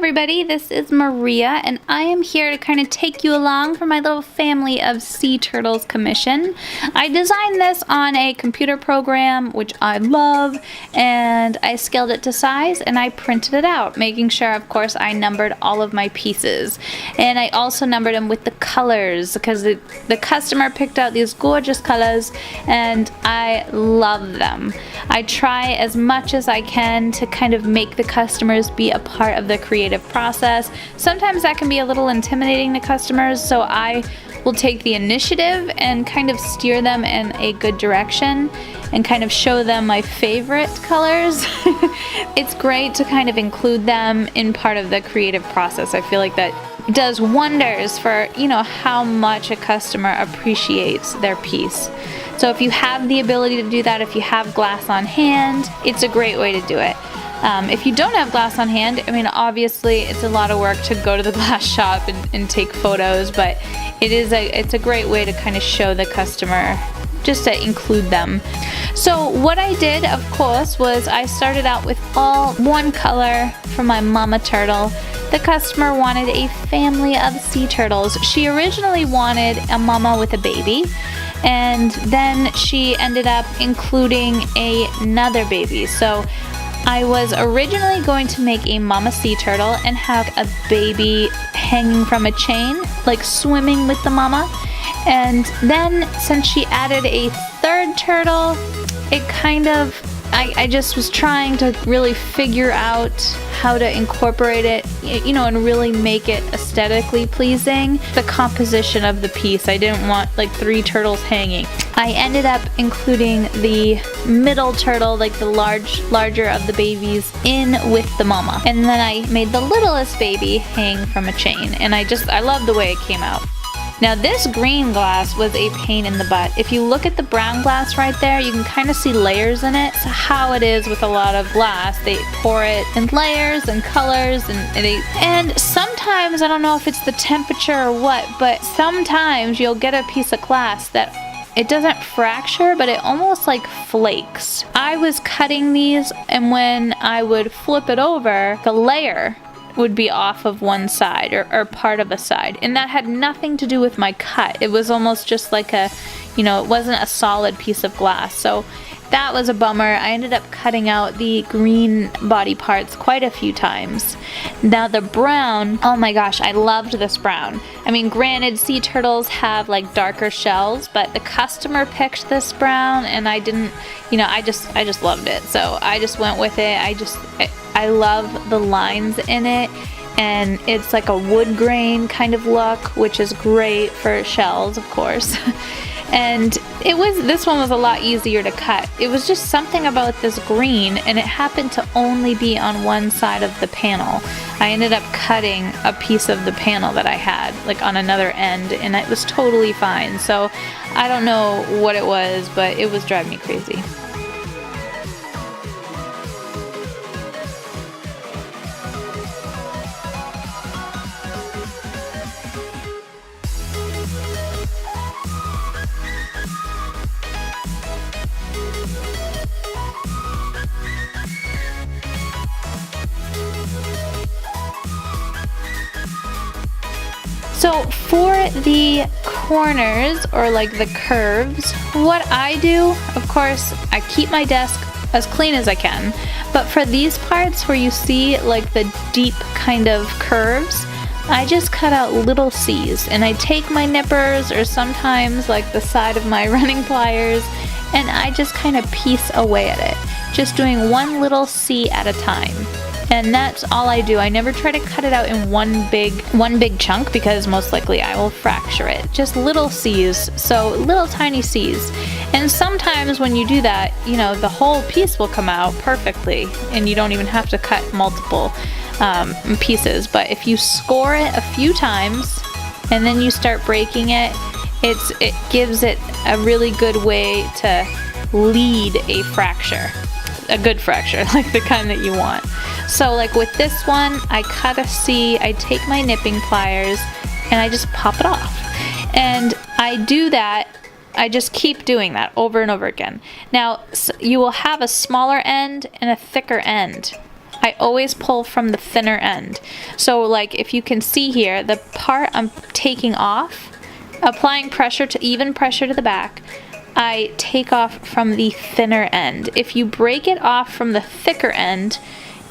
everybody, this is Maria and I am here to kind of take you along for my little family of sea turtles commission. I designed this on a computer program which I love, and I scaled it to size and I printed it out, making sure of course I numbered all of my pieces. And I also numbered them with the colors because the customer picked out these gorgeous colors and I love them. I try as much as I can to kind of make the customers be a part of the creative process. Sometimes that can be a little intimidating to customers, so I will take the initiative and kind of steer them in a good direction and kind of show them my favorite colors. It's great to kind of include them in part of the creative process. I feel like that does wonders for, how much a customer appreciates their piece. So if you have the ability to do that, if you have glass on hand, it's a great way to do it. If you don't have glass on hand, obviously it's a lot of work to go to the glass shop and take photos, but it's a great way to kind of show the customer, just to include them. So what I did, of course, was I started out with all one color for my mama turtle. The customer wanted a family of sea turtles. She originally wanted a mama with a baby, and then she ended up including another baby. So I was originally going to make a mama sea turtle and have a baby hanging from a chain, like swimming with the mama. And then since she added a third turtle, it kind of, I just was trying to really figure out how to incorporate it, and really make it aesthetically pleasing. The composition of the piece, I didn't want like 3 turtles hanging. I ended up including the middle turtle, like the larger of the babies, in with the mama. And then I made the littlest baby hang from a chain, and I love the way it came out. Now this green glass was a pain in the butt. If you look at the brown glass right there, you can kind of see layers in it. So how it is with a lot of glass, they pour it in layers and colors, and sometimes, I don't know if it's the temperature or what, but sometimes you'll get a piece of glass that it doesn't fracture, but it almost like flakes. I was cutting these, and when I would flip it over, the layer would be off of one side or part of a side, and that had nothing to do with my cut. It was almost just like it wasn't a solid piece of glass. So that was a bummer. I ended up cutting out the green body parts quite a few times. Now the brown, oh my gosh, I loved this brown. Granted, sea turtles have like darker shells, but the customer picked this brown and I didn't, I just loved it. So I just went with it. I love the lines in it, and it's like a wood grain kind of look, which is great for shells, of course. And this one was a lot easier to cut. It was just something about this green, and it happened to only be on one side of the panel. I ended up cutting a piece of the panel that I had, like on another end, and it was totally fine. So I don't know what it was, but it was driving me crazy. So for the corners, or like the curves, what I do, of course, I keep my desk as clean as I can, but for these parts where you see like the deep kind of curves, I just cut out little C's, and I take my nippers, or sometimes like the side of my running pliers, and I just kind of piece away at it, just doing one little C at a time. And that's all I do. I never try to cut it out in one big chunk, because most likely I will fracture it. Just little C's, so little tiny C's. And sometimes when you do that, the whole piece will come out perfectly, and you don't even have to cut multiple pieces. But if you score it a few times and then you start breaking it, it gives it a really good way to lead a fracture. A good fracture, like the kind that you want. So like with this one, I cut a C, I take my nipping pliers, and I just pop it off. And I do that, I just keep doing that over and over again. Now, you will have a smaller end and a thicker end. I always pull from the thinner end. So like if you can see here, the part I'm taking off, applying pressure to even pressure to the back, I take off from the thinner end. If you break it off from the thicker end,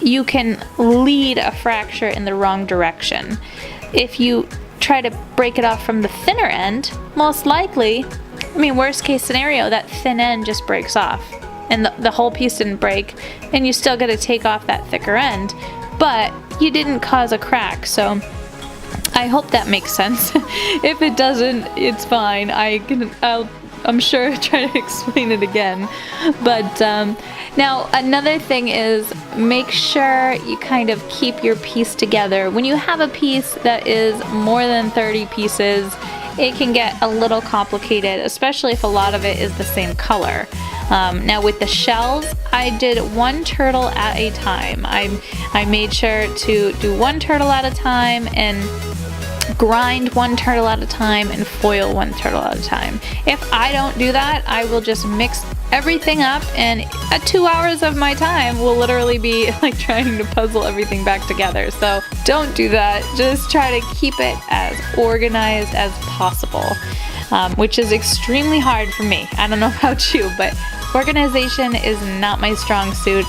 you can lead a fracture in the wrong direction. If you try to break it off from the thinner end, most likely, I mean, worst case scenario, that thin end just breaks off and the whole piece didn't break, and you still got to take off that thicker end, but you didn't cause a crack. So I hope that makes sense. If it doesn't, it's fine. I'm sure try to explain it again. But now another thing is, make sure you kind of keep your piece together. When you have a piece that is more than 30 pieces, it can get a little complicated, especially if a lot of it is the same color. Now with the shells, I did one turtle at a time. I made sure to do one turtle at a time and grind one turtle at a time and foil one turtle at a time. If I don't do that, I will just mix everything up, and 2 hours of my time will literally be like trying to puzzle everything back together. So don't do that. Just try to keep it as organized as possible, which is extremely hard for me. I don't know about you, but organization is not my strong suit.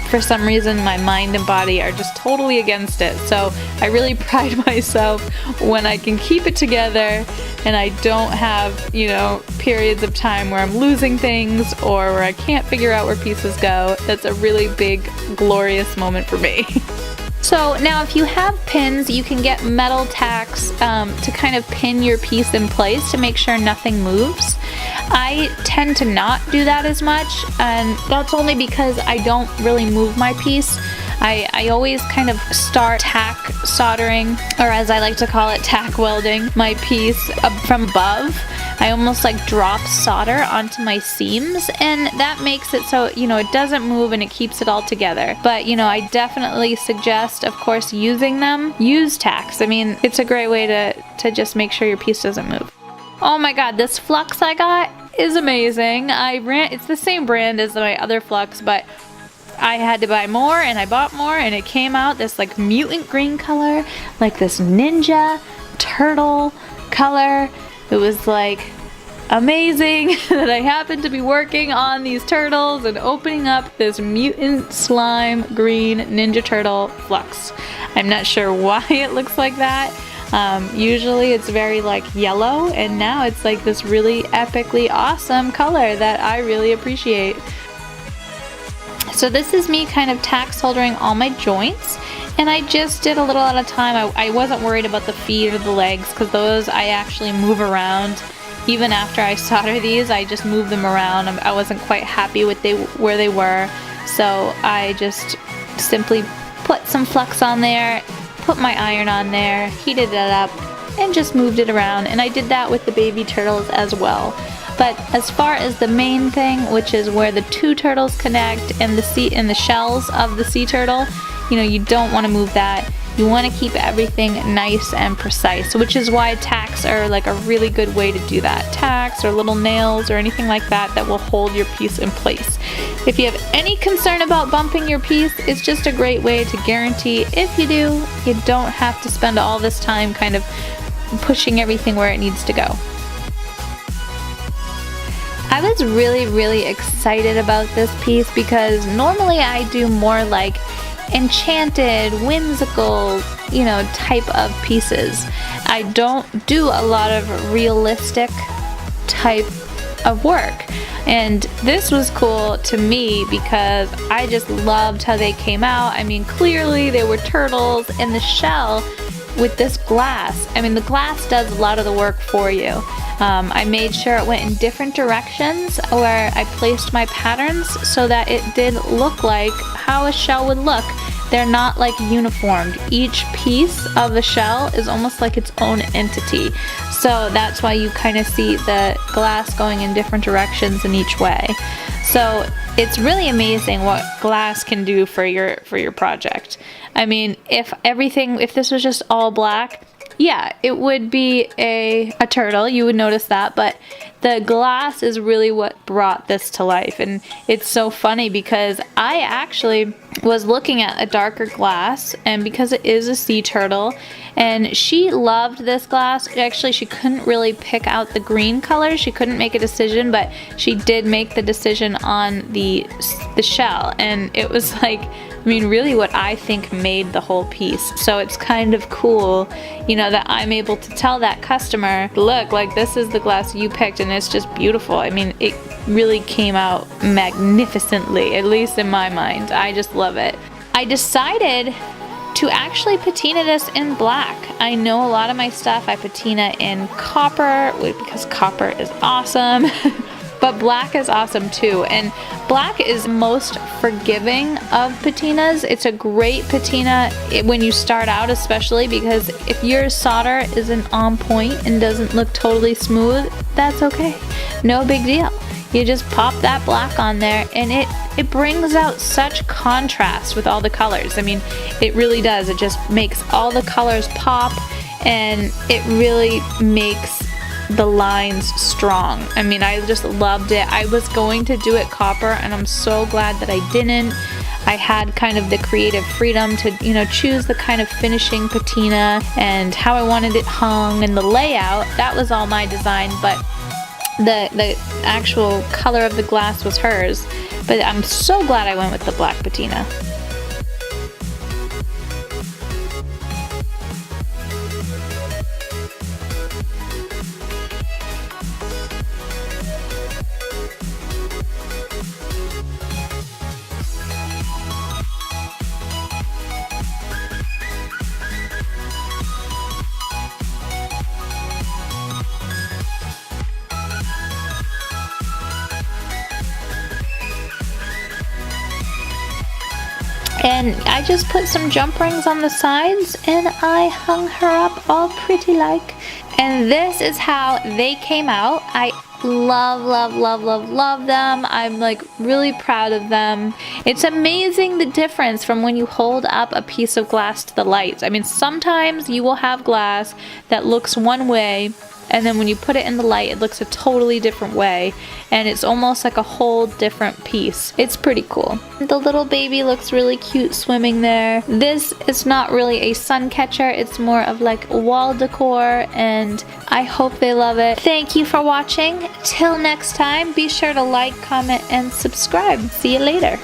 For some reason, my mind and body are just totally against it. So I really pride myself when I can keep it together and I don't have, you know, periods of time where I'm losing things or where I can't figure out where pieces go. That's a really big, glorious moment for me. So now if you have pins, you can get metal tacks to kind of pin your piece in place to make sure nothing moves. I tend to not do that as much, and that's only because I don't really move my piece. I always kind of start tack soldering, or as I like to call it, tack welding my piece from above. I almost like drop solder onto my seams, and that makes it so, you know, it doesn't move and it keeps it all together. But, you know, I definitely suggest, of course, using them. Use tacks. I mean, it's a great way to just make sure your piece doesn't move. Oh my god, this flux I got is amazing. It's the same brand as my other flux, but I had to buy more, and I bought more, and it came out this like mutant green color, like this ninja turtle color. It was like amazing that I happened to be working on these turtles and opening up this mutant slime green ninja turtle flux. I'm not sure why it looks like that. Usually it's very like yellow, and now it's like this really epically awesome color that I really appreciate. So this is me kind of tack soldering all my joints, and I just did a little at a time. I wasn't worried about the feet or the legs, because those I actually move around. Even after I solder these, I just move them around. I wasn't quite happy with where they were, so I just simply put some flux on there, put my iron on there, heated it up, and just moved it around. And I did that with the baby turtles as well. But as far as the main thing, which is where the two turtles connect and the shells of the sea turtle, you know, you don't want to move that. You want to keep everything nice and precise, which is why tacks are like a really good way to do that. Tacks or little nails or anything like that will hold your piece in place. If you have any concern about bumping your piece, it's just a great way to guarantee if you do, you don't have to spend all this time kind of pushing everything where it needs to go. I was really excited about this piece because normally I do more like enchanted, whimsical, you know, type of pieces. I don't do a lot of realistic type of work. And this was cool to me because I just loved how they came out. I mean, clearly they were turtles, and the shell with this glass, I mean, the glass does a lot of the work for you. I made sure it went in different directions where I placed my patterns so that it did look like how a shell would look. They're not like uniformed. Each piece of the shell is almost like its own entity. So that's why you kind of see the glass going in different directions in each way. So it's really amazing what glass can do for your project. I mean, if this was just all black, yeah, it would be a turtle. You would notice that, but the glass is really what brought this to life. And it's so funny because I actually was looking at a darker glass, and because it is a sea turtle, and she loved this glass. Actually, she couldn't really pick out the green color. She couldn't make a decision, but she did make the decision on the shell, and it was like, I mean, really what I think made the whole piece. So it's kind of cool, you know, that I'm able to tell that customer, look, like this is the glass you picked and it's just beautiful. I mean, it really came out magnificently, at least in my mind. I just love it. I decided to actually patina this in black. I know a lot of my stuff I patina in copper because copper is awesome. But black is awesome too, and black is most forgiving of patinas. It's a great patina when you start out, especially because if your solder isn't on point and doesn't look totally smooth, that's okay. No big deal. You just pop that black on there and it brings out such contrast with all the colors. I mean, it really does. It just makes all the colors pop, and it really makes the lines strong. I mean, I just loved it. I was going to do it copper, and I'm so glad that I didn't. I had kind of the creative freedom to, you know, choose the kind of finishing patina and how I wanted it hung and the layout. That was all my design, but the actual color of the glass was hers. But I'm so glad I went with the black patina. And I just put some jump rings on the sides and I hung her up all pretty like. And this is how they came out. I love, love, love, love, love them. I'm like really proud of them. It's amazing the difference from when you hold up a piece of glass to the light. I mean, sometimes you will have glass that looks one way, and then when you put it in the light, it looks a totally different way, and it's almost like a whole different piece. It's pretty cool. The little baby looks really cute swimming there. This is not really a sun catcher, it's more of like wall decor, and I hope they love it. Thank you for watching. Till next time, be sure to like, comment, and subscribe. See you later.